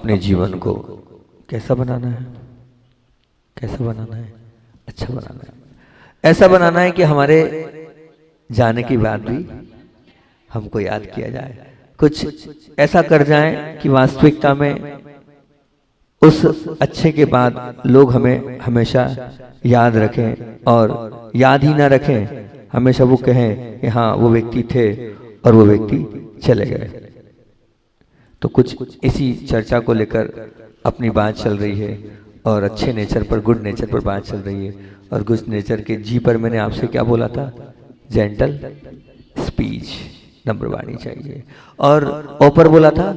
अपने जीवन को कैसा बनाना है, कैसा बनाना है, अच्छा बनाना है। ऐसा बनाना है कि हमारे जाने के बाद भी हमको याद किया जाए, कुछ ऐसा कर जाएं कि वास्तविकता में उस अच्छे के बाद लोग हमें हमेशा याद रखें, और याद ही ना रखें, हमेशा वो कहें कि हाँ वो व्यक्ति थे और वो व्यक्ति चले गए। तो कुछ इसी चर्चा को लेकर अपनी बात चल रही है, और अच्छे नेचर पर, गुड नेचर पर बात चल रही है। और गुड नेचर के जी पर मैंने आपसे क्या बोला था, जेंटल स्पीच, नम्र वाणी चाहिए। और ओ पर बोला था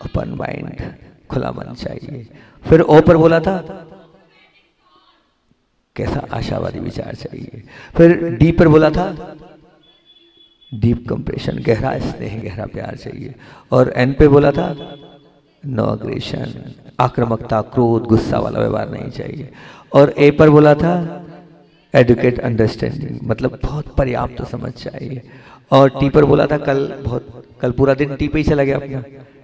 ओपन माइंड, खुला मन चाहिए। फिर ओ पर बोला था कैसा आशावादी विचार चाहिए। फिर डी पर बोला था डीप कंप्रेशन, गहरा स्नेह, गहरा प्यार चाहिए। और एन पे बोला था नो अग्रेशन, आक्रामकता, क्रोध, गुस्सा वाला व्यवहार नहीं चाहिए। और ए पर बोला था एडुकेट अंडरस्टैंडिंग, मतलब बहुत पर्याप्त तो समझ चाहिए। और टी पर बोला था कल पूरा दिन टी पे ही चला गया अपना,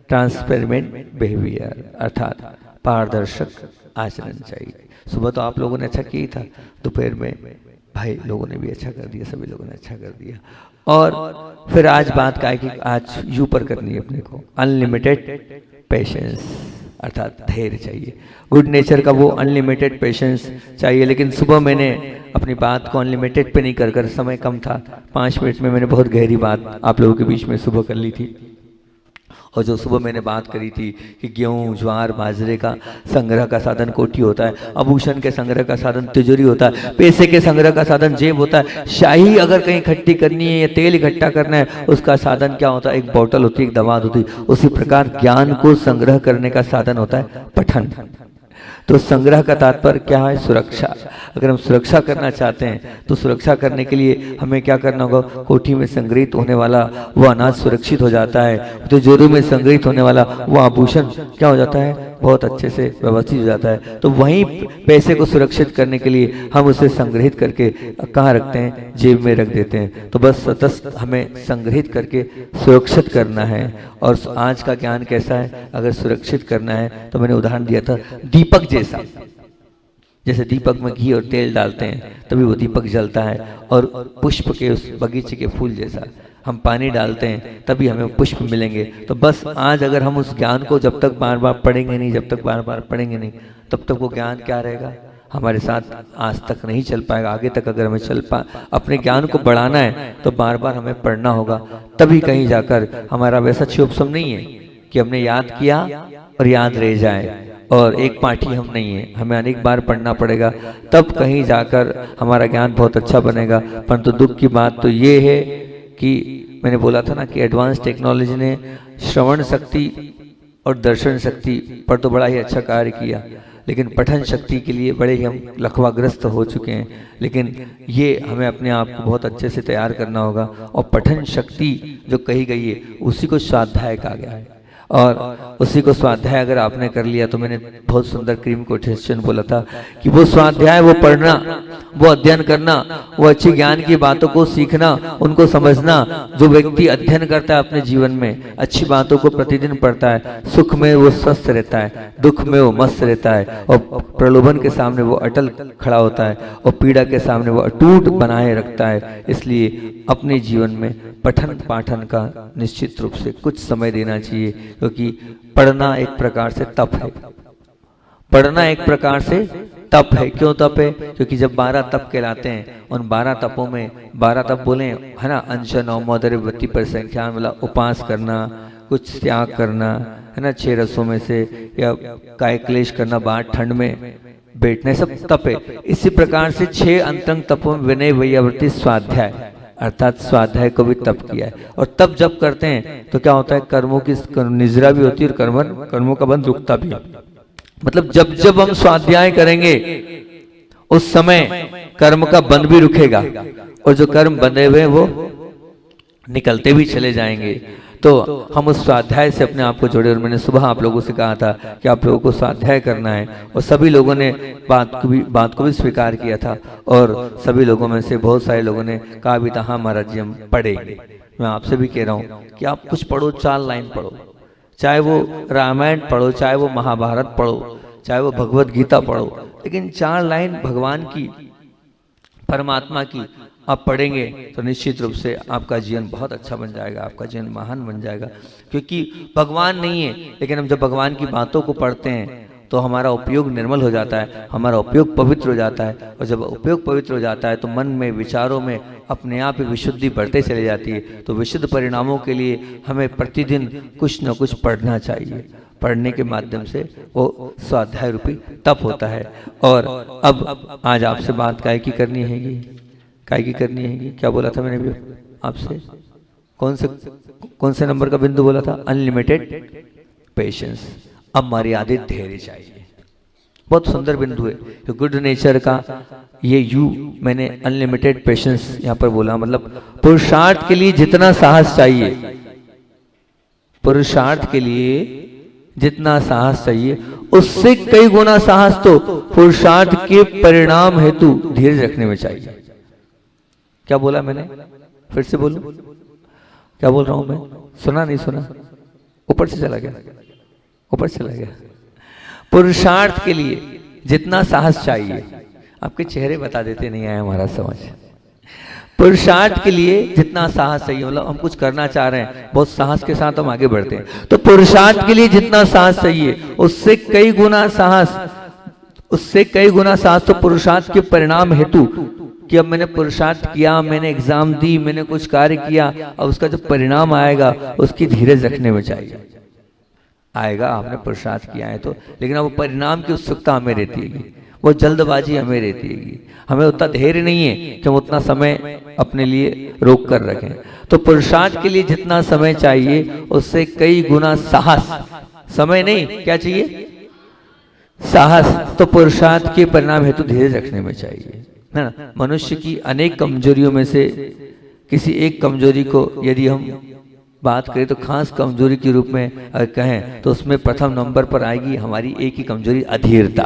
ट्रांसपेरेंट बिहेवियर, अर्थात पारदर्शक आचरण चाहिए। सुबह तो आप लोगों ने अच्छा किया था, दोपहर में भाई लोगों ने भी अच्छा कर दिया, सभी लोगों ने अच्छा कर दिया। और फिर आज बात का है कि आज यू पर करनी है अपने को, अनलिमिटेड पेशेंस, अर्थात धैर्य चाहिए। गुड नेचर का वो अनलिमिटेड पेशेंस चाहिए। लेकिन सुबह मैंने अपनी बात को अनलिमिटेड पे नहीं कर समय कम था, 5 मिनट में मैंने बहुत गहरी बात आप लोगों के बीच में सुबह कर ली थी। और जो सुबह मैंने बात करी थी कि गेहूं, ज्वार, बाजरे का संग्रह का साधन कोठी होता है, आभूषण के संग्रह का साधन तिजोरी होता है, पैसे के संग्रह का साधन जेब होता है, शाही अगर कहीं इकट्ठी करनी है या तेल इकट्ठा करना है उसका साधन क्या होता है, एक बोतल होती है, एक दवा होती है। उसी प्रकार ज्ञान को संग्रह करने का साधन होता है पठन। तो संग्रह का तात्पर्य क्या है, सुरक्षा। अगर हम सुरक्षा करना चाहते हैं तो सुरक्षा करने के लिए हमें क्या करना होगा, कोठी में संग्रहित होने वाला वो अनाज सुरक्षित हो जाता है, तिजोरी में संग्रहित होने वाला वो आभूषण क्या हो जाता है, बहुत अच्छे से व्यवस्थित हो जाता है। तो वहीं पैसे को सुरक्षित करने के लिए हम उसे संग्रहित करके कहाँ रखते हैं, जेब में रख देते हैं। तो बस सतत हमें संग्रहित करके सुरक्षित करना है। और आज का ज्ञान कैसा है, अगर सुरक्षित करना है तो मैंने उदाहरण दिया था दीपक जैसा, जैसे दीपक में घी और तेल डालते हैं तभी वो दीपक जलता है, और पुष्प के उस बगीचे के फूल जैसा हम पानी डालते हैं तभी हमें पुष्प मिलेंगे। तो बस आज अगर हम उस ज्ञान को जब तक बार बार पढ़ेंगे नहीं, जब तक बार बार पढ़ेंगे नहीं, तब तक वो ज्ञान क्या रहेगा, हमारे साथ आज तक नहीं चल पाएगा। आगे तक अगर हमें अपने ज्ञान को बढ़ाना है तो बार बार हमें पढ़ना होगा, तभी कहीं जाकर हमारा वैसा क्षोभसम नहीं है कि हमने याद किया और याद रह जाए, और एक पाठी हम नहीं है, हमें अनेक बार पढ़ना पड़ेगा, तब कहीं जाकर हमारा ज्ञान बहुत अच्छा बनेगा। परंतु दुख की बात तो ये है कि मैंने बोला था ना कि एडवांस टेक्नोलॉजी ने श्रवण शक्ति और दर्शन शक्ति पर तो बड़ा ही अच्छा कार्य किया, लेकिन पठन शक्ति के लिए बड़े ही हम लकवाग्रस्त हो चुके हैं। लेकिन ये हमें अपने आप को बहुत अच्छे से तैयार करना होगा। और पठन शक्ति जो कही गई है उसी को स्वाध्याय कहा गया है, और उसी को स्वाध्याय अगर आपने कर लिया तो मैंने बहुत सुंदर क्रीम कोटेशन बोला था कि वो स्वाध्याय, वो पढ़ना, वो अध्ययन करना, वो अच्छी ज्ञान की बातों को सीखना, उनको समझना। जो व्यक्ति अध्ययन करता है अपने जीवन में, अच्छी बातों को प्रतिदिन पढ़ता है, सुख में वो स्वस्थ रहता है, दुख में वो मस्त रहता है, और प्रलोभन के सामने वो अटल खड़ा होता है, और पीड़ा के सामने वो अटूट बनाए रखता है। इसलिए अपने जीवन में पठन पाठन का निश्चित रूप से कुछ समय देना चाहिए, क्योंकि पढ़ना एक प्रकार से तप है। पढ़ना एक प्रकार से तप है। क्यों तप है? क्योंकि जब 12 तप कहलाते हैं, उन 12 तपों में 12 तप बोले है ना, अंशन औमोदर वृत्ति पर संख्या, मतलब उपास करना, कुछ त्याग करना है ना, 6 रसों में से, या काय क्लेश करना, बाहर ठंड में बैठने, सब तप है। इसी प्रकार से 6 अंतरंग तपों में विनय, वैयावृत्ति, स्वाध्याय, अर्थात स्वाध्याय को भी तप किया है। और तप जब करते हैं तो क्या होता है, कर्मों की निजरा भी होती है और कर्मों का बंध रुकता भी है। मतलब जब जब हम स्वाध्याय करेंगे उस समय कर्म का बंध भी रुकेगा, और जो कर्म बंधे हुए हैं वो निकलते भी चले जाएंगे। तो हम उस स्वाध्याय से अपने आप को जोड़े। और मैंने सुबह आप लोगों से कहा था कि आप लोगों को स्वाध्याय करना है, और सभी लोगों ने बात को भी स्वीकार किया था, और सभी लोगों में से बहुत सारे लोगों ने कहा भी था हाँ महाराज जी हम पढ़ेंगे। मैं आपसे भी कह रहा हूँ कि आप कुछ पढ़ो, 4 लाइन पढ़ो, चाहे वो रामायण पढ़ो, चाहे वो महाभारत पढ़ो, चाहे वो भगवत गीता पढ़ो, लेकिन 4 लाइन भगवान की, परमात्मा की आप पढ़ेंगे तो निश्चित रूप से आपका जीवन बहुत अच्छा बन जाएगा, आपका जीवन महान बन जाएगा। क्योंकि भगवान नहीं है, लेकिन हम जब भगवान की बातों को पढ़ते हैं तो हमारा उपयोग निर्मल हो जाता है, हमारा उपयोग पवित्र हो जाता है, और जब उपयोग पवित्र हो जाता है तो मन में, विचारों में अपने आप ही विशुद्धि बढ़ते चली जाती है। तो विशुद्ध परिणामों के लिए हमें प्रतिदिन कुछ न कुछ पढ़ना चाहिए। पढ़ने के माध्यम से वो स्वाध्याय रूपी तप होता है। और अब आज आपसे बात काय की करनी हैगी, काय की करनी हैगी, क्या बोला था मैंने भी आपसे, कौन से नंबर का बिंदु बोला था? Unlimited patience. अब मर्यादित धैर्य चाहिए। बहुत सुंदर बिंदु है तो गुड नेचर का ये मैंने अनलिमिटेड पेशेंस यहाँ पर बोला, मतलब पुरुषार्थ के लिए जितना साहस चाहिए, पुरुषार्थ के लिए जितना साहस चाहिए उससे कई गुना साहस तो पुरुषार्थ के परिणाम हेतु धीरज रखने में चाहिए। क्या बोला मैंने? फिर से बोलूं? क्या बोल रहा हूं मैं? सुना नहीं सुना? ऊपर से चला गया, ऊपर चला गया। पुरुषार्थ के लिए जितना साहस चाहिए, आपके चेहरे बता देते नहीं आए हमारा समझ। पुरुषार्थ के लिए जितना साहस चाहिए, मतलब हम कुछ करना चाह रहे हैं, बहुत साहस के साथ हम आगे बढ़ते हैं, तो पुरुषार्थ के लिए जितना साहस चाहिए उससे कई गुना साहस, उससे कई गुना साहस तो पुरुषार्थ के परिणाम हेतु, कि अब मैंने पुरुषार्थ किया, मैंने एग्जाम दी, मैंने कुछ कार्य किया, अब उसका जो परिणाम आएगा उसकी धीरज रखने में चाहिए। आएगा, आपने पुरुषार्थ किया है तो, लेकिन अब वो परिणाम की उत्सुकता हमें रहती है, वो जल्दबाजी हमें रहती है, हमें उतना धैर्य नहीं है कि हम उतना समय अपने लिए रोक कर रखें। तो पुरुषार्थ के लिए जितना समय चाहिए उससे कई गुना साहस, समय नहीं, क्या चाहिए? साहस तो पुरुषार्थ के परिणाम हेतु धैर्य रखने में चाहिए, है ना। मनुष्य की अनेक कमजोरियों में से किसी एक कमजोरी को यदि हम बात करें तो खास कमजोरी के रूप में अगर कहें तो उसमें प्रथम नंबर पर आएगी हमारी एक ही कमजोरी, अधीरता।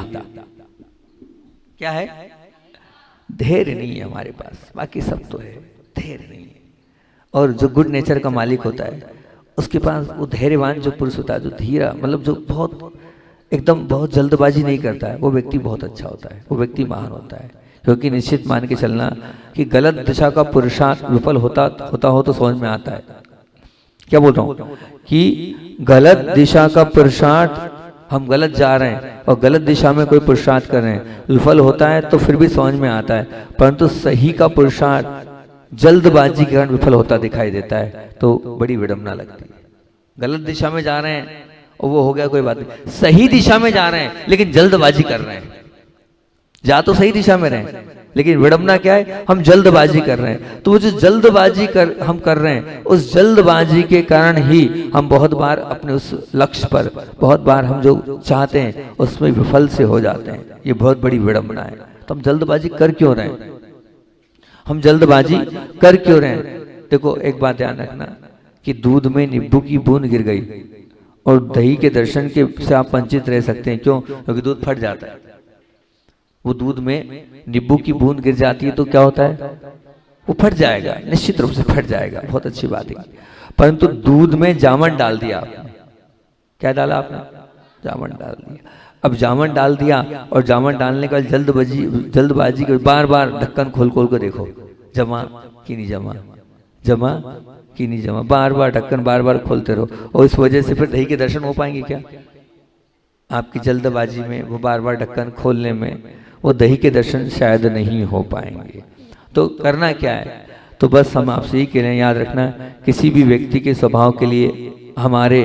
क्या है? धैर्य नहीं है हमारे पास, बाकी सब तो है, धैर्य नहीं है। और जो गुड नेचर का मालिक होता है उसके पास वो धैर्यवान जो पुरुष होता है, जो धीरा, मतलब जो बहुत एकदम बहुत जल्दबाजी नहीं करता है, वो व्यक्ति बहुत अच्छा होता है, वो व्यक्ति महान होता है। क्योंकि निश्चित मान के चलना कि गलत दिशा का पुरुषार्थ विफल होता हो तो समझ में आता है। क्या बोल रहा हूं? कि गलत दिशा का पुरुषार्थ, हम गलत जा रहे हैं और गलत दिशा में कोई पुरुषार्थ कर रहे हैं, विफल होता है तो फिर भी समझ में आता है, परंतु सही का पुरुषार्थ जल्दबाजी के कारण विफल होता दिखाई देता है तो बड़ी विडंबना लगती है। गलत दिशा में जा रहे हैं और वो हो गया, कोई बात नहीं, सही दिशा में जा रहे हैं लेकिन जल्दबाजी कर रहे हैं, जा तो सही दिशा में रहे लेकिन विडंबना क्या है? हम जल्दबाजी कर रहे हैं। तो वो जो जल्दबाजी हम कर रहे हैं, उस जल्दबाजी के कारण ही हम बहुत बार अपने उस लक्ष्य पर, बहुत बार हम जो चाहते हैं उसमें विफल से हो जाते हैं। ये बहुत बड़ी विडंबना है। तो हम जल्दबाजी कर क्यों रहे हैं? हम जल्दबाजी कर क्यों रहे हैं? देखो एक बात ध्यान रखना कि दूध में नींबू की बूंद गिर गई और दही के दर्शन के से आप वंचित रह सकते हैं। क्यों? क्योंकि दूध फट जाता है। वो दूध में नींबू की बूंद गिर जाती है तो क्या होता है? वो फट जाएगा, निश्चित रूप से फट जाएगा, बहुत अच्छी बात है। परंतु दूध में जामन डाल दिया आपने, क्या डाला आपने? जामन डाल दिया। अब जामन डाल दिया और जामन डालने के बाद जल्दबाजी के बार बार ढक्कन खोल खोल कर देखो, जमा कि नहीं जमा, जमा कि नहीं जमा, बार बार ढक्कन बार बार खोलते रहो, और इस वजह से फिर दही के दर्शन हो पाएंगे क्या? आपकी जल्दबाजी में, वो बार बार ढक्कन खोलने में, वो दही के दर्शन शायद नहीं हो पाएंगे। तो करना क्या है? तो बस हम आपसे ही कह रहे हैं, याद रखना, किसी भी व्यक्ति के स्वभाव के लिए हमारे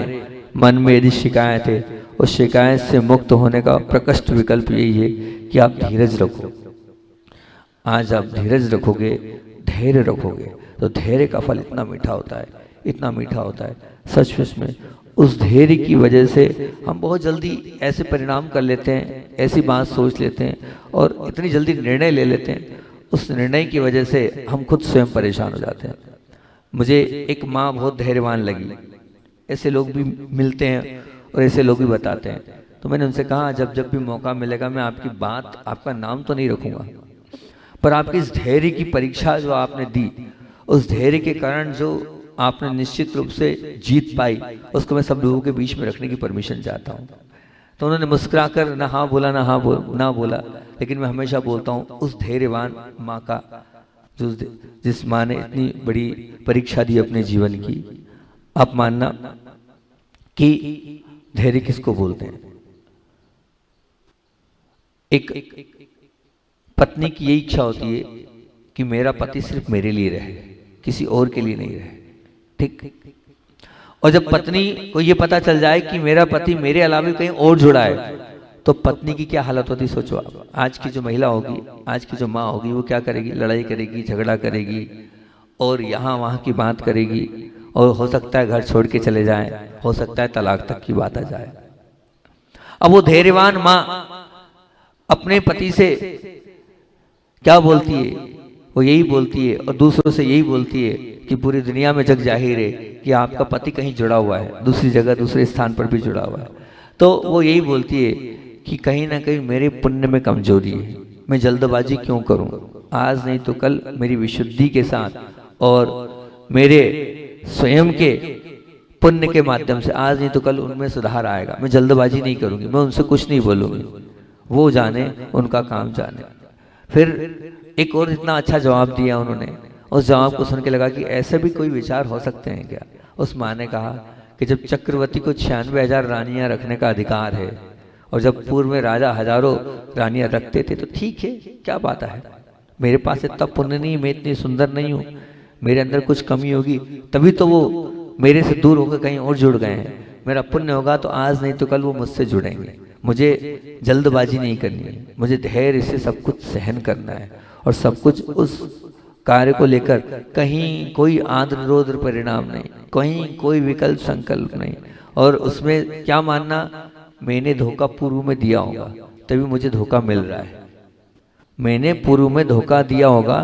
मन में यदि शिकायत है, उस शिकायत से मुक्त होने का प्रकृष्ट विकल्प यही है कि आप धीरज रखो। आज आप धीरज रखोगे, धैर्य रखोगे, तो धैर्य का फल इतना मीठा होता है, इतना मीठा होता है, सच में। उस धैर्य की वजह से हम बहुत जल्दी ऐसे परिणाम कर लेते हैं, ऐसी बात सोच लेते हैं और इतनी जल्दी निर्णय ले लेते हैं, उस निर्णय की वजह से हम खुद स्वयं परेशान हो जाते हैं। मुझे एक माँ बहुत धैर्यवान लगी। ऐसे लोग भी मिलते हैं और ऐसे लोग भी बताते हैं। तो मैंने उनसे कहा, जब जब भी मौका मिलेगा मैं आपकी बात, आपका नाम तो नहीं रखूंगा, पर आपकी इस धैर्य की परीक्षा जो आपने दी, उस धैर्य के कारण जो आपने निश्चित रूप से जीत पाई, उसको मैं सब लोगों के बीच में रखने की परमिशन चाहता हूँ। तो उन्होंने मुस्कुराकर ना हाँ बोला ना बोला, लेकिन मैं हमेशा बोलता हूँ उस धैर्यवान माँ का, जिस माँ ने इतनी बड़ी परीक्षा दी अपने जीवन की, आप मानना कि धैर्य किसको बोलते हैं। एक पत्नी की यही इच्छा होती है कि मेरा पति सिर्फ मेरे लिए रहे, किसी और के लिए नहीं रहे, ठीक। और जब पत्नी को ये पता चल जाए कि मेरा पति मेरे अलावा कहीं और जुड़ा है, तो पत्नी की क्या हालत होती सोचो आप। आज की जो महिला होगी, आज की जो माँ होगी, वो क्या करेगी, लड़ाई करेगी, झगड़ा करेगी और यहाँ वहाँ की बात करेगी, और हो सकता है घर छोड़ के चले जाए, हो सकता है तलाक तक की बात आ जाए। अब वो धैर्यवान माँ अपने पति से क्या बोलती है, वो यही बोलती है और दूसरों से यही बोलती है कि पूरी दुनिया में जग जाहिर है कि आपका पति कहीं जुड़ा हुआ है, दूसरी जगह दूसरे स्थान पर भी जुड़ा हुआ है। तो वो यही बोलती है कि कहीं ना कहीं मेरे पुण्य में कमजोरी है, मैं जल्दबाजी क्यों करूं, आज नहीं तो कल मेरी विशुद्धि के साथ और मेरे स्वयं के पुण्य के माध्यम से आज नहीं तो कल उनमें सुधार आएगा, मैं जल्दबाजी नहीं करूंगी, मैं उनसे कुछ नहीं बोलूंगी, वो जाने, उनका काम जाने। फिर एक और इतना अच्छा जवाब दिया उन्होंने, उस जवाब को सुन के लगा कि ऐसे भी कोई विचार हो सकते हैं क्या। उस माँ ने कहा कि जब चक्रवर्ती को 96,000 रानियां रखने का अधिकार है और जब पूर्व में राजा हजारों रानियां रखते थे, तो ठीक है, क्या बात है, मेरे पास इतना पुण्य नहीं, मैं इतनी सुंदर नहीं हूँ, मेरे अंदर कुछ कमी होगी तभी तो वो मेरे से दूर होकर कहीं और जुड़ गए हैं, मेरा पुण्य होगा तो आज नहीं तो कल वो मुझसे जुड़ेंगे, मुझे जल्दबाजी नहीं करनी है, मुझे धैर्य से सब कुछ सहन करना है और सब कुछ उस कार्य को लेकर कहीं कोई आद्र रोद्र परिणाम नहीं, कहीं कोई विकल्प संकल्प नहीं, और उसमें क्या मानना, मैंने धोखा पूर्व में दिया होगा तभी मुझे धोखा मिल रहा है, मैंने पूर्व में धोखा दिया होगा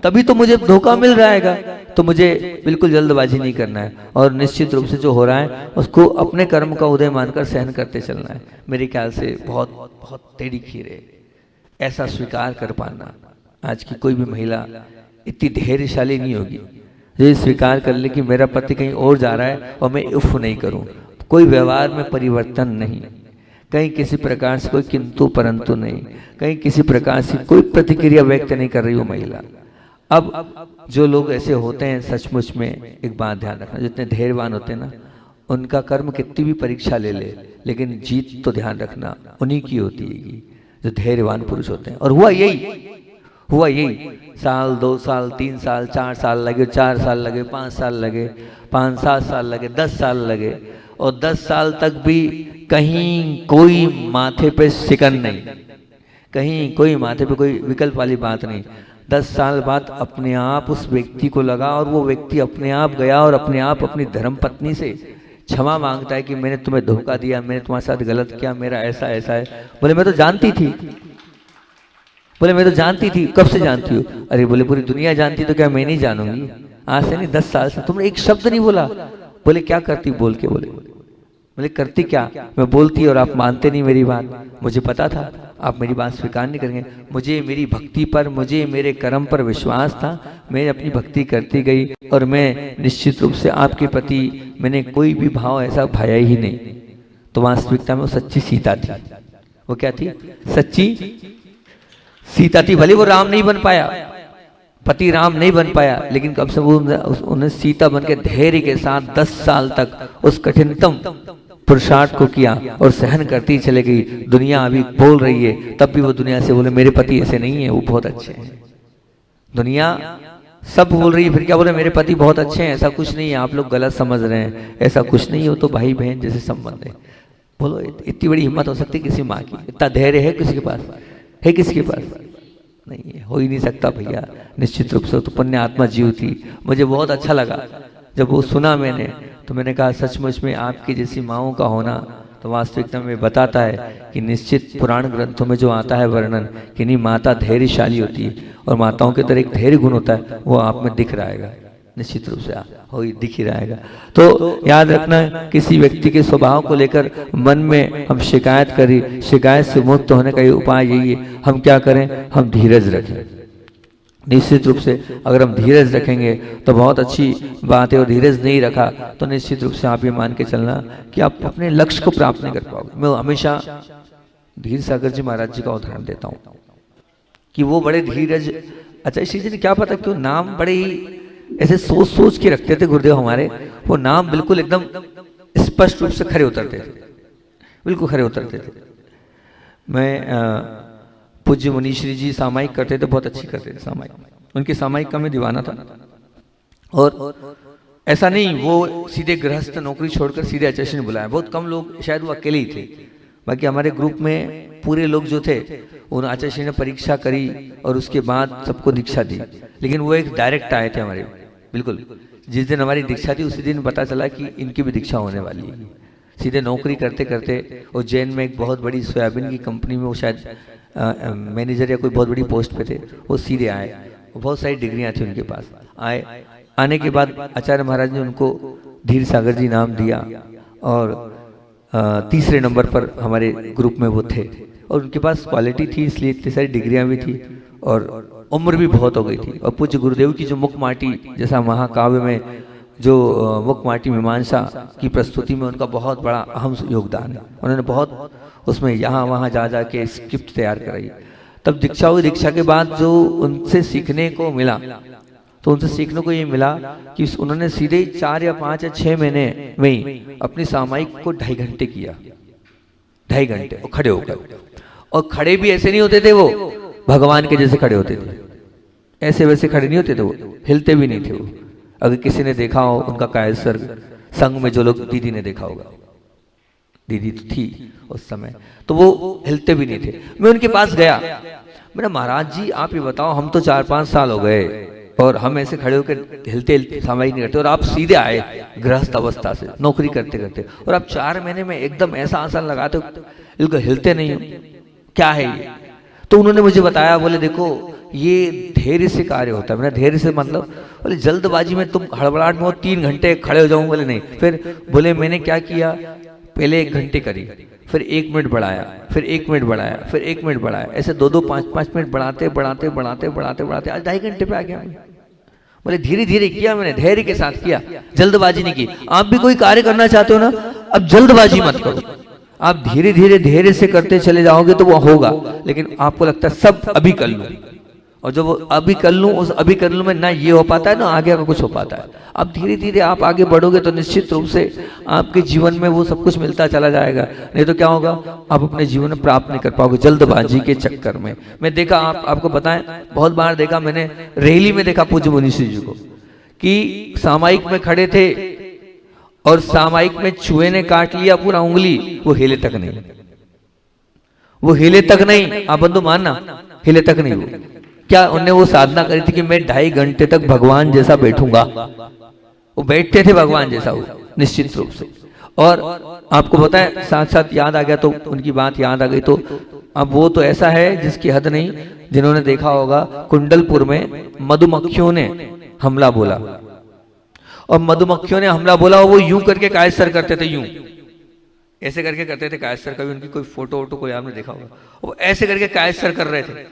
तभी तो मुझे धोखा मिल रहा है, तो मुझे बिल्कुल जल्दबाजी नहीं करना है और निश्चित रूप से जो हो रहा है उसको अपने कर्म का उदय मानकर सहन करते चलना है। मेरे ख्याल से बहुत बहुत टेढ़ी खीर है, ऐसा स्वीकार कर पाना। आज की कोई भी महिला इतनी धैर्यशाली नहीं होगी जो ये स्वीकार कर ले कि मेरा पति कहीं और जा रहा है और मैं उफ नहीं करूं, कोई व्यवहार में परिवर्तन नहीं, कहीं किसी प्रकार से कोई किंतु परंतु नहीं, कहीं किसी प्रकार से कोई प्रतिक्रिया व्यक्त नहीं कर रही हो महिला। अब जो लोग ऐसे होते हैं, सचमुच में एक बात ध्यान रखना, जितने धैर्यवान होते हैं ना, उनका कर्म कितनी भी परीक्षा ले ले, लेकिन जीत तो ध्यान रखना उन्हीं की होती है, जो धैर्यवान पुरुष होते हैं। और हुआ यही साल 2 साल 3 साल 4 साल लगे, 4 साल लगे, 5 साल लगे, 5-7 साल लगे, 10 साल लगे, और 10 साल तक भी कहीं कोई माथे पे शिकन नहीं, कहीं कोई माथे पे कोई विकल्प वाली बात नहीं। 10 साल बाद अपने आप उस व्यक्ति को लगा और वो व्यक्ति अपने आप गया और अपने आप अपनी धर्म पत्नी से क्षमा मांगता है कि मैंने तुम्हें धोखा दिया, मैंने तुम्हारे साथ गलत किया, मेरा ऐसा ऐसा है। बोले मैं तो जानती थी, बोले मैं तो जानती थी। कब से जानती हो? अरे बोले पूरी दुनिया जानती तो क्या मैं नहीं जानूंगी? आज से नहीं 10 साल से। तुमने एक शब्द नहीं बोला। बोले क्या करती बोल के? बोले करती क्या? मैं बोलती और आप मानते नहीं मेरी बात। मुझे पता था आप मेरी बात स्वीकार नहीं करेंगे। मुझे मेरी भक्ति पर, मुझे मेरे कर्म पर विश्वास था। मैं अपनी भक्ति करती गई और मैं निश्चित रूप से आपके प्रति मैंने कोई भी भाव ऐसा भाया ही नहीं। तो वास्तविकता में वो सच्ची सीता थी। वो क्या थी? सच्ची सीता थी। भले वो राम नहीं बन पाया, पति राम नहीं बन पाया, लेकिन कम से कम उन्हें सीता बन के धैर्य के साथ 10 साल तक उस कठिनतम पुरुषार्थ को किया और सहन करती चले गई। दुनिया अभी बोल रही है, तब भी वो दुनिया से बोले मेरे पति ऐसे नहीं है, वो बहुत अच्छे हैं। दुनिया सब बोल रही है, फिर क्या बोले मेरे पति बहुत अच्छे हैं। ऐसा कुछ नहीं है, आप लोग गलत समझ रहे हैं। ऐसा कुछ नहीं हो तो भाई बहन जैसे संबंध है। बोलो इतनी बड़ी हिम्मत हो सकती है किसी माँ की? इतना धैर्य है किसी के पास? है किसी के पास? नहीं है, हो ही नहीं सकता भैया। निश्चित रूप से तो पुण्य आत्मा जीव थी। मुझे बहुत अच्छा लगा जब वो सुना मैंने, तो मैंने कहा सचमुच में आपकी जैसी माँओं का होना तो वास्तविकता में बताता है कि निश्चित पुराण ग्रंथों में जो आता है वर्णन कि नहीं माता धैर्यशाली होती है और माताओं के अंदर एक धैर्य गुण होता है, वो आप में दिख रहेगा। निश्चित रूप से हो ही दिख ही रहेगा। तो याद रखना, किसी व्यक्ति के स्वभाव को लेकर मन में हम शिकायत करें, शिकायत से मुक्त होने का ये उपाय यही है। हम क्या करें? हम धीरज रखें। निश्चित रूप से अगर हम धीरज रखेंगे तो बहुत अच्छी बात है, और धीरज नहीं रखा तो निश्चित रूप से आप ये मान के चलना कि आप अपने लक्ष्य को प्राप्त नहीं कर पाओगे। मैं हमेशा धीर सागर जी महाराज जी का उदाहरण देता हूँ कि वो बड़े धीरज, अच्छा इसी जी क्या पता क्यों नाम बड़े ही ऐसे सोच सोच के रखते थे गुरुदेव हमारे। वो नाम बिल्कुल एकदम स्पष्ट रूप से खरे उतरते थे, बिल्कुल खरे उतरते थे। मैं पूज्य मुनीश्री जी सामायिक करते थे, बहुत अच्छी करते थे सामायिक, उनकी सामायिक का मैं दीवाना था। और ऐसा नहीं वो सीधे गृहस्थ नौकरी छोड़कर सीधे आचार्य ने बुलाया, बहुत कम लोग, शायद वो अकेले ही थे। बाकी हमारे ग्रुप में पूरे लोग जो थे उन आचार्य ने परीक्षा करी और उसके बाद सबको दीक्षा दी, लेकिन वो एक डायरेक्ट आए थे हमारे, बिल्कुल जिस दिन हमारी दीक्षा थी उसी दिन पता चला कि इनकी भी दीक्षा होने वाली है। सीधे नौकरी करते करते उज्जैन में एक बहुत बड़ी सोयाबीन की कंपनी में वो शायद मैनेजर या कोई बहुत बड़ी पोस्ट पे थे, वो सीधे आए। बहुत सारी डिग्रियां थी उनके पास। आए, आने के बाद आचार्य महाराज ने उनको धीर सागर जी नाम दिया और तीसरे नंबर पर हमारे ग्रुप में वो थे। और उनके पास क्वालिटी थी इसलिए इतनी सारी डिग्रियां भी थी और उम्र भी बहुत हो गई थी। और पूज्य गुरुदेव की जो मुखमाटी, जैसा महाकाव्य में जो मुखमाटी मीमांसा की प्रस्तुति में उनका बहुत बड़ा अहम योगदान है। उन्होंने बहुत उसमें यहाँ वहाँ जा जा के स्क्रिप्ट तैयार कराई। तब दीक्षा हुई, दीक्षा के बाद जो उनसे सीखने को मिला, तो उनसे सीखने को ये मिला कि उन्होंने सीधे 4 या 5 या 6 महीने में ही अपनी सामायिक को 2.5 घंटे किया, 2.5 घंटे, और खड़े होकर। और खड़े भी ऐसे नहीं होते थे, वो भगवान के जैसे खड़े होते थे, ऐसे वैसे खड़े नहीं होते थे, वो हिलते भी नहीं थे। वो अगर किसी ने देखा हो उनका कायसर संघ में, जो लोग, दीदी ने देखा होगा, दीदी तो थी उस समय, तो वो हिलते भी नहीं थे। मैं उनके पास गया, मेरा महाराज जी आप ये बताओ, हम तो 4-5 साल हो गए और हम ऐसे खड़े होकर हिलते सामायिक नहीं करते, और आप सीधे आए गृहस्थ अवस्था से नौकरी करते करते, और आप 4 महीने में एकदम ऐसा आसन लगाते हो, बिल्कुल हिलते नहीं हो, क्या है ये? तो उन्होंने मुझे बताया, बोले देखो ये धैर्य से कार्य होता है। मैंने धैर्य से मतलब, बोले जल्दबाजी में तुम हड़बड़ाहट में 3 घंटे खड़े हो जाऊं, बोले नहीं। फिर बोले मैंने क्या किया, पहले 1 घंटे करी, फिर 1 मिनट बढ़ाया, फिर 1 मिनट बढ़ाया, फिर 1 मिनट बढ़ाया, ऐसे 2-2, 5-5 मिनट बढ़ाते बढ़ाते बढ़ाते बढ़ाते बढ़ाते आज 2.5 घंटे पे आ गया। बोले धीरे धीरे किया मैंने, धैर्य के साथ किया, जल्दबाजी नहीं की। आप भी कोई कार्य करना चाहते हो ना, अब जल्दबाजी मत करो, आप धीरे धीरे धैर्य से करते चले जाओगे तो वो होगा। लेकिन आपको लगता है सब अभी कर लूं, और जब वो अभी कर लूं, उस अभी कर लूं में ना ये हो पाता है ना आगे का कुछ हो पाता है। अब धीरे धीरे आप आगे बढ़ोगे तो निश्चित रूप से आपके जीवन में वो सब कुछ मिलता चला जाएगा। नहीं तो क्या होगा, आप अपने जीवन में प्राप्त नहीं कर पाओगे जल्दबाजी के चक्कर में। मैं देखा, आपको बताएं, बहुत बार देखा मैंने, रैली में देखा पूज्य मुनीश्री जी को कि सामायिक में खड़े थे और सामायिक में चूहे ने काट लिया पूरा उंगली, वो हिले तक नहीं, वो हिले तक नहीं, आप बंधु मानना, हिले तक नहीं। वो क्या, उन्होंने वो साधना करी थी कि मैं 2.5 घंटे तक भगवान जैसा बैठूंगा। वो बैठते थे भगवान जैसा, वो निश्चित रूप से। और आपको बताएं, साथ साथ याद आ गया तो उनकी बात याद आ गई, तो अब वो तो ऐसा है जिसकी हद नहीं। जिन्होंने देखा होगा कुंडलपुर में मधुमक्खियों ने हमला बोला, और मधुमक्खियों ने हमला बोला, और वो यूं करके कायसर करते थे, यूं ऐसे करके करते थे कायसर। कभी उनकी कोई फोटो वोटो कोई आपने देखा होगा, वो ऐसे करके कायसर कर रहे थे,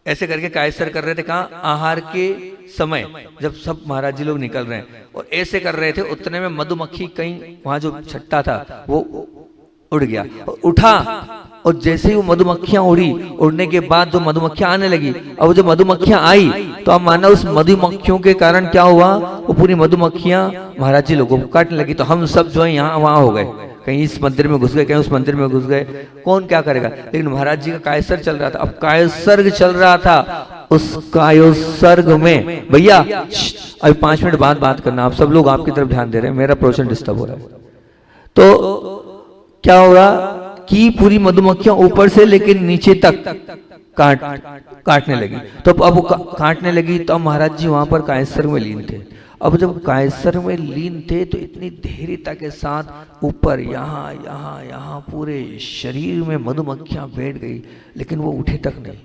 ऐसे करके कायसर कर रहे थे। कहाँ, आहार के समय जब सब महाराज जी लोग निकल रहे हैं, और ऐसे कर रहे थे। उतने में मधुमक्खी कहीं वहां जो छट्टा था वो उड़ गया, और उठा, और जैसे ही वो मधुमक्खियां उड़ी, उड़ने के बाद जो मधुमक्खियां आने लगी, अब जो मधुमक्खियां आई तो आप माना उस मधुमक्खियों के कारण क्या हुआ, वो पूरी मधुमक्खियां महाराज जी लोगों को काटने लगी। तो हम सब जो है यहाँ वहां हो गए, कहीं इस मंदिर में घुस गए, कहीं उस मंदिर में घुस गए, कौन क्या करेगा। लेकिन महाराज जी का कायसर चल रहा था। अब कायसर्ग चल रहा था, उस कायसर्ग में भैया अभी 5 मिनट बाद बात करना, आप सब लोग आपकी तरफ ध्यान दे रहे हैं, मेरा प्रोशन डिस्टर्ब हो रहा है। तो क्या हो रहा कि पूरी मधुमक्खियां ऊपर से लेकिन नीचे तक काटने लगी। तो अब काटने लगी तो अब महाराज जी वहां पर कायसर में लीन थे। अब जब कायसर में लीन थे तो इतनी धैर्यता के साथ ऊपर यहाँ यहाँ यहाँ पूरे शरीर में मधुमक्खियां बैठ गई, लेकिन वो उठे तक नहीं,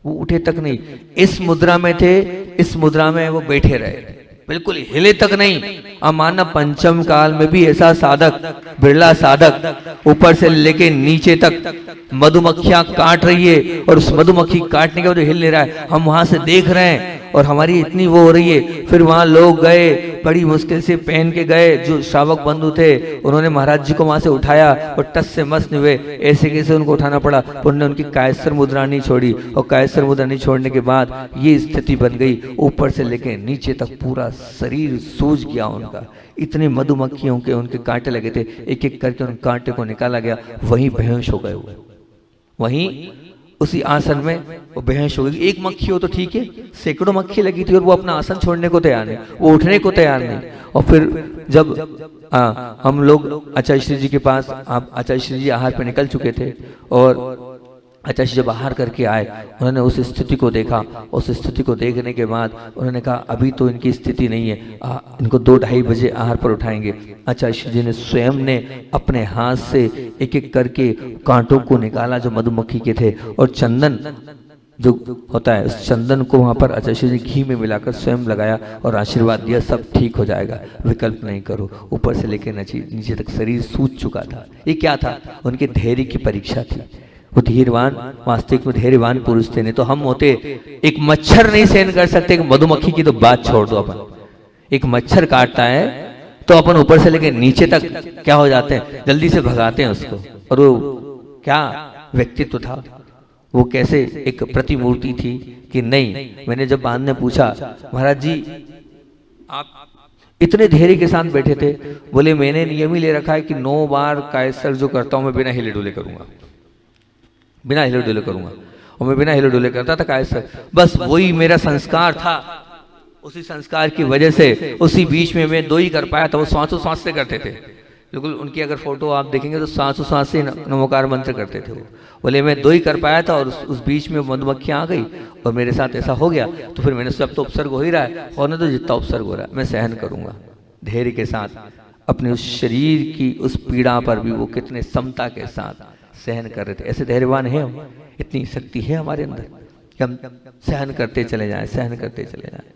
वो उठे तक नहीं। इस मुद्रा में थे, इस मुद्रा में वो बैठे रहे, बिल्कुल हिले तक नहीं। अब माना पंचम काल में भी ऐसा साधक, बिरला साधक, ऊपर से लेके नीचे तक मधुमक्खियां काट रही है, और उस मधुमक्खी काटने के बाद हिल नहीं रहा है। हम वहां से देख रहे हैं, और हमारी इतनी वो हो रही है। फिर वहां लोग गए, बड़ी मुश्किल से पहन के गए, जो श्रावक बंधु थे उन्होंने महाराज जी को वहां से उठाया और टस से मस नहीं हुए, ऐसे कैसे उनको उठाना पड़ा। उन्होंने उनकी कायसर मुद्रा नहीं छोड़ी, और कायसर मुद्रा नहीं छोड़ने के बाद ये स्थिति बन गई, ऊपर से लेके नीचे तक पूरा शरीर सूज गया उनका। इतने मधुमक्खियों के उनके कांटे लगे थे, एक एक करके उन कांटे को निकाला गया, वहीं बेहोश हो गए हुए, वहीं उसी आसन में वो बेहोश हो गई। एक मक्खी हो तो ठीक है, सैकड़ों मक्खी लगी थी और वो अपना आसन छोड़ने को तैयार नहीं, वो उठने को तैयार नहीं। और फिर जब हम लोग आचार्य श्री जी के पास, आचार्य श्री जी आहार पे निकल चुके थे और आचार्य श्री जब आहार करके आए, उन्होंने उस स्थिति को देखा। उस स्थिति को देखने के बाद उन्होंने कहा अभी तो इनकी स्थिति नहीं है, इनको 2-2:30 बजे आहार पर उठाएंगे। आचार्य श्री जी ने स्वयं ने अपने हाथ से एक एक करके कांटों को निकाला जो मधुमक्खी के थे, और चंदन जो होता है उस चंदन को वहां पर आचार्य श्री जी घी में मिलाकर स्वयं लगाया और आशीर्वाद दिया, सब ठीक हो जाएगा, विकल्प नहीं करो। ऊपर से लेकर नीचे तक शरीर सूज चुका था। ये क्या था? उनके धैर्य की परीक्षा थी। वो धीरवान, वास्तविक में धैर्यवान पुरुष थे। नहीं तो हम होते, एक मच्छर नहीं सहन कर सकते, मधुमक्खी की तो बात छोड़ दो। अपन एक मच्छर काटता है तो अपन ऊपर से लेके नीचे तक क्या हो जाते हैं, जल्दी से भगाते हैं उसको। और वो क्या व्यक्तित्व था, वो कैसे एक प्रतिमूर्ति थी कि नहीं। मैंने जब बाद में पूछा, महाराज जी आप इतने धैर्य के साथ बैठे थे? बोले मैंने नियम ही ले रखा है कि 9 बार कायसर जो करता हूं मैं बिना हिले डुले करूंगा, बिना हिले डुले करूंगा। और मैं बिना हिले डुले करता था कायसर, बस वही मेरा संस्कार था। उसी संस्कार की वजह से उसी बीच में मैं 2 ही कर पाया था। वो सांसों सांस से करते थे, बिल्कुल उनकी अगर फोटो आप देखेंगे तो सांसों सांस से नमोकार मंत्र करते थे वो। बोले मैं 2 ही कर पाया था और उस बीच में मधुमक्खियां आ गई और मेरे साथ ऐसा हो गया। तो फिर मैंने, सब तो उपसर्ग हो ही रहा है, और न तो जितना उपसर्ग हो रहा है मैं सहन करूंगा धैर्य के साथ। अपने उस शरीर की उस पीड़ा पर भी वो कितने समता के साथ सहन कर रहे थे। ऐसे धैर्यवान हैं हम, इतनी शक्ति है हमारे अंदर कि हम सहन करते चले जाएं, सहन करते चले जाएं।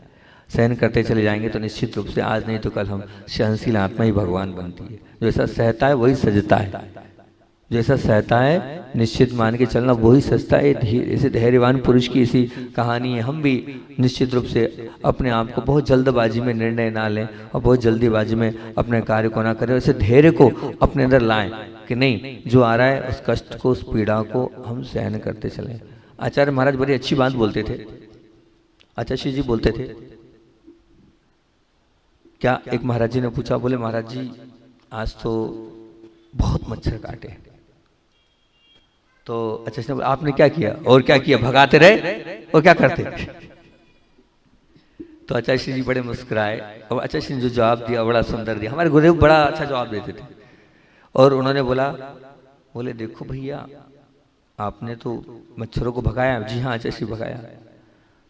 सहन करते चले जाएंगे तो निश्चित रूप से आज नहीं तो कल हम सहनशील आत्मा ही भगवान बनती है। जो ऐसा सहता है वही सजता है, जो ऐसा सहता है निश्चित मान के चलना वही सजता है। ऐसे धैर्यवान पुरुष की ऐसी कहानी है। हम भी निश्चित रूप से अपने आप को बहुत जल्दबाजी में निर्णय ना लें और बहुत जल्दीबाजी में अपने कार्य को ना करें। ऐसे धैर्य को अपने अंदर लाएं कि नहीं, जो आ रहा है उस कष्ट को, उस पीड़ा को हम सहन करते चलें। आचार्य महाराज बड़ी अच्छी बात बोलते थे। आचार्य श्री जी बोलते थे, क्या एक महाराज जी ने पूछा, बोले महाराज जी आज तो बहुत मच्छर काटे। तो आचार्य श्री ने बोला आपने क्या किया? और क्या किया? भगाते रहे और क्या करते? तो आचार्य श्री जी बड़े मुस्कुराए और आचार्य श्री ने जो जवाब दिया बड़ा सुंदर दिया। हमारे गुरुदेव बड़ा अच्छा जवाब देते थे। और उन्होंने बोला, बोले देखो भैया आपने तो मच्छरों को भगाया। जी हाँ आचार्य श्री भगाया।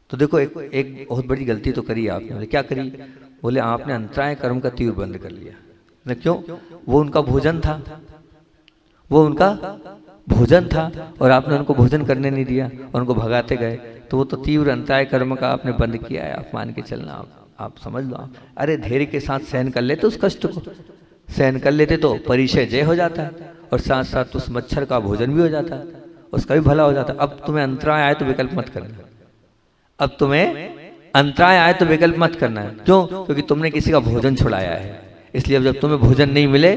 तो देखो एक बहुत बड़ी गलती तो करी आपने। बोले क्या करी? बोले आपने अंतराय कर्म का तीर बंद कर लिया। क्यों? वो उनका भोजन था, वो उनका भोजन था और आपने उनको भोजन करने नहीं दिया और उनको भगाते गए। तो वो तो तीव्र अंतराय कर्म का आपने बंद किया है। आप मान के चलना, आप समझ लो। अरे धैर्य के साथ सहन कर लेते, उस कष्ट को सहन कर लेते तो परिचय जय हो जाता है और साथ साथ उस मच्छर का भोजन भी हो जाता है, उसका भी भला हो जाता है। अब तुम्हें अंतराय आए तो विकल्प मत करना। अब तुम्हें अंतराय आए तो विकल्प मत करना है। क्यों? क्योंकि तुमने किसी का भोजन छुड़ाया है। इसलिए अब जब तुम्हें भोजन नहीं मिले,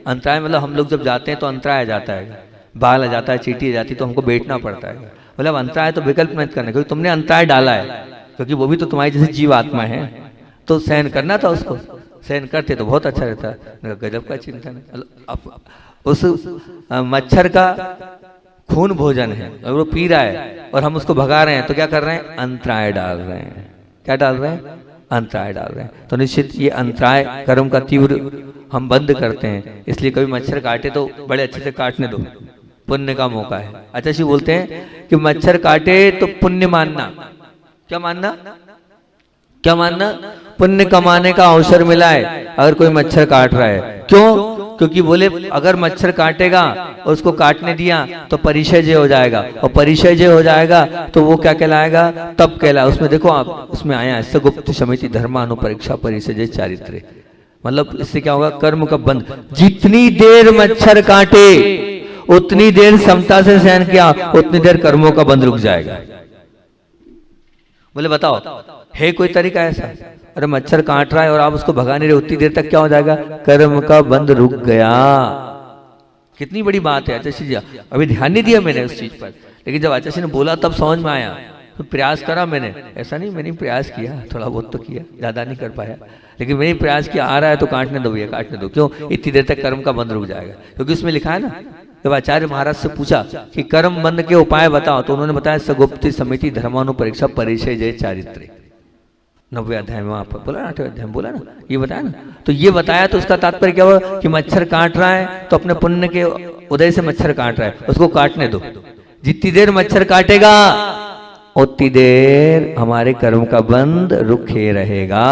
अंतराय मतलब हम लोग जब जाते हैं तो अंतराय आ जाता है, बाल आ जाता है, चींटी आ जाती है तो हमको बैठना पड़ता है। मतलब अंतराय तो विकल्प मत करना, क्योंकि तुमने अंतराय डाला है, क्योंकि वो भी तो तुम्हारी जैसे जीव आत्मा है, तो सहन करना था उसको। सहन करते तो बहुत अच्छा रहता है। गजब का चिंतन है। उस मच्छर का खून भोजन है और वो पी रहा है और हम उसको भगा रहे हैं, तो क्या कर रहे हैं? अंतराय डाल रहे हैं। क्या डाल रहे हैं? अंतराय डाल रहे हैं। तो निश्चित ये अंतराय कर्म का तीव्र हम बंद करते हैं। इसलिए कभी मच्छर काटे तो बड़े अच्छे से काटने दो, पुण्य का मौका है। अच्छा जी बोलते हैं कि मच्छर काटे तो पुण्य मानना। क्या मानना? क्या मानना? पुण्य कमाने का अवसर मिला है अगर कोई मच्छर काट रहा है। क्यों? क्योंकि बोले अगर मच्छर काटेगा और उसको काटने दिया तो परिचय जय हो जाएगा, और परिचय जय हो जाएगा तो वो क्या कहलाएगा? तब कहला। उसमें देखो आप, उसमें आया है सगुप्त समिति धर्मानुपरीक्षा परिचय जय चारित्र्य। मतलब इससे क्या होगा? कर्म का बंध। जितनी देर मच्छर काटे उतनी देर समता से सहन किया, उतनी देर कर्मों का बंध रुक जाएगा। बोले बताओ है कोई तरीका ऐसा? अरे मच्छर काट रहा है और आप उसको भगा नहीं रहे, उतनी देर तक क्या हो जाएगा? कर्म का बंध रुक गया। कितनी बड़ी बात है आचार्य जी। अभी ध्यान नहीं दिया मैंने उस चीज पर, लेकिन जब आचार्य जी ने बोला तब समझ में आया, तो प्रयास करा मैंने। ऐसा नहीं, मैंने प्रयास किया, थोड़ा बहुत तो किया, ज्यादा नहीं कर पाया, लेकिन मैंने प्रयास किया। आ रहा है तो काटने दो भैया, काटने दो। क्यों? इतनी देर तक कर्म का बंध रुक जाएगा। क्योंकि उसमें लिखा है ना, जब आचार्य महाराज से पूछा कि कर्म बंध के उपाय बताओ, तो उन्होंने बताया सगुप्ति समिति धर्मानुपरीक्षा परिचय जय चारित्र। 90 अध्याय में वहां पर बोला ना, 8वें अध्याय में बोला ना, ये बताया ना। तो ये बताया, तो उसका तात्पर्य क्या हुआ कि मच्छर काट रहा है तो अपने पुण्य के उदय से मच्छर काट रहा है, उसको काटने दो। जितनी देर मच्छर काटेगा उतनी देर हमारे कर्म का बंध रुके रहेगा।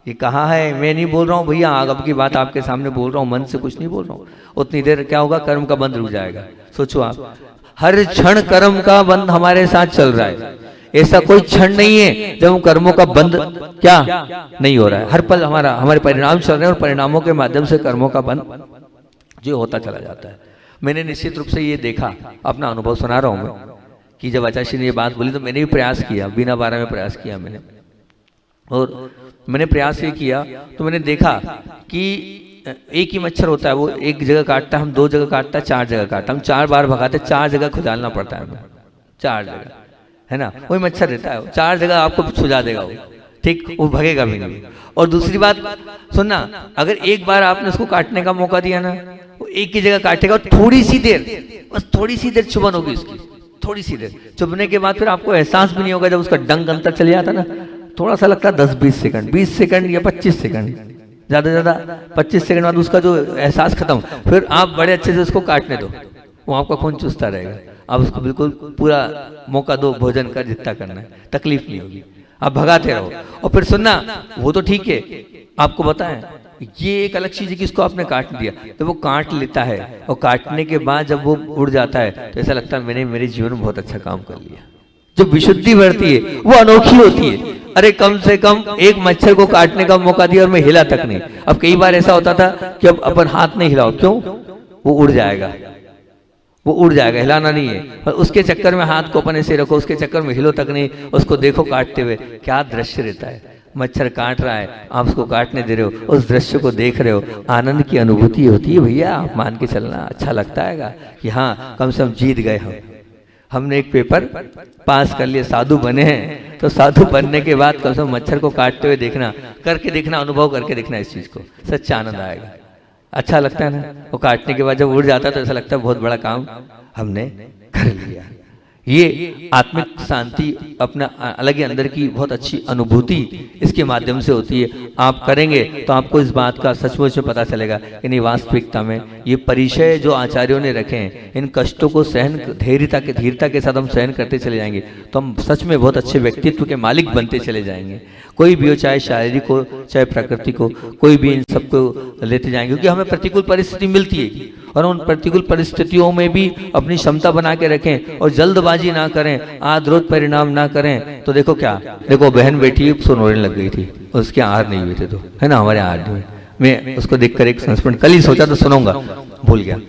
ये कहा है, मैं नहीं बोल रहा हूं भैया, अब की बात आपके सामने बोल रहा हूं, मन से कुछ नहीं बोल रहा हूं। उतनी देर क्या होगा? कर्म का बंध रुक जाएगा। सोचो आप, हर क्षण कर्म का बंध हमारे साथ चल रहा है। ऐसा कोई क्षण नहीं है जब कर्मों का बंध क्या नहीं हो रहा है। हर पल हमारे परिणाम चल रहे हैं, और परिणामों के माध्यम से कर्मों का बंध जो होता चला जाता है। मैंने निश्चित रूप से ये देखा, अपना अनुभव सुना रहा हूं मैं, कि जब आचार्य ने ये बात बोली तो मैंने भी प्रयास किया, बिना 12 में प्रयास किया मैंने। और मैंने प्रयास ये किया तो मैंने देखा कि एक ही मच्छर होता है, वो एक जगह काटता है, हम 2 जगह काटता है, 4 जगह काटता है, हम 4 बार भगाते, 4 जगह खुजालना पड़ता है हमें, 4 जगह, है ना। वही मच्छर रहता है, 4 जगह आपको सुझा देगा वो, ठीक, वो भगेगा भी नहीं। और दूसरी बात सुनना, अगर एक बार आपने उसको काटने का मौका दिया ना, वो एक ही जगह काटेगा, थोड़ी सी देर, बस थोड़ी सी देर चुभन होगी उसकी, थोड़ी सी देर चुभने के बाद फिर आपको एहसास भी नहीं होगा। जब उसका डंक अंतर चले जाता ना, थोड़ा सा लगता है 10-20 सेकंड, 20 सेकंड या 25 सेकंड, ज्यादा ज्यादा 25 सेकंड बाद उसका जो एहसास खत्म, फिर आप बड़े अच्छे से उसको काटने दो, वो आपका खून चूसता रहेगा। आप उसको बिल्कुल पूरा मौका दो, भोजन कर जितना करना है, तकलीफ नहीं होगी, आप भगाते रहो। और फिर सुनना, वो तो ठीक है, आपको बताएं, ये एक अलग चीज है कि इसको आपने काट दिया, तो वो काट लेता है, और काटने के बाद जब वो उड़ जाता है तो ऐसा लगता है मैंने मेरे जीवन में बहुत अच्छा काम कर लिया। जो विशुद्धि बढ़ती है वो अनोखी होती है। अरे कम से कम एक मच्छर को काटने का मौका दिया और मैं हिला तक नहीं। अब कई बार ऐसा होता था कि अब अपन हाथ नहीं हिलाओ, क्यों? वो उड़ जाएगा, वो उड़ जाएगा, हिलाना नहीं है। और उसके चक्कर में हाथ को अपन ऐसे रखो, उसके चक्कर में हिलो तक नहीं, उसको देखो काटते हुए, क्या दृश्य रहता है। मच्छर काट रहा है, आप उसको काटने दे रहे हो, उस दृश्य को देख रहे हो, आनंद की अनुभूति होती है भैया। आप मान के चलना, अच्छा लगता है कि हाँ कम से कम जीत गए हमने एक पेपर पास कर लिया, साधु बने हैं। तो साधु बनने के बाद कम से कम मच्छर को काटते हुए देखना, करके देखना, अनुभव करके देखना इस चीज को, सच्चा आनंद आएगा, अच्छा लगता है ना। वो काटने के बाद जब उड़ जाता है तो ऐसा लगता है बहुत बड़ा काम हमने कर लिया। ये आत्मिक शांति, अपना अलग ही अंदर की बहुत अच्छी अनुभूति इसके माध्यम से होती है। आप करेंगे तो आपको इस बात का सचमुच में पता चलेगा कि नहीं, वास्तविकता में ये परिचय जो आचार्यों ने रखे हैं, इन कष्टों को सहन धीरता के साथ हम सहन करते चले जाएंगे तो हम सच में बहुत अच्छे व्यक्तित्व के मालिक बनते चले जाएंगे। कोई भी हो, चाहे शारीरिक हो चाहे प्राकृतिक हो, कोई भी इन सबको लेते जाएंगे, क्योंकि हमें प्रतिकूल परिस्थिति मिलती है, और उन प्रतिकूल परिस्थितियों में भी अपनी क्षमता बना के रखें और जल्दबाजी ना करें, आद्रोत परिणाम ना करें। तो देखो क्या, देखो बहन बेटी सोनोने लग गई थी, उसके आहार नहीं हुए थे, तो है ना, हमारे आहार नहीं हुए। मैं उसको देखकर एक संस्मरण कल ही सोचा तो सुनाऊंगा, भूल गया।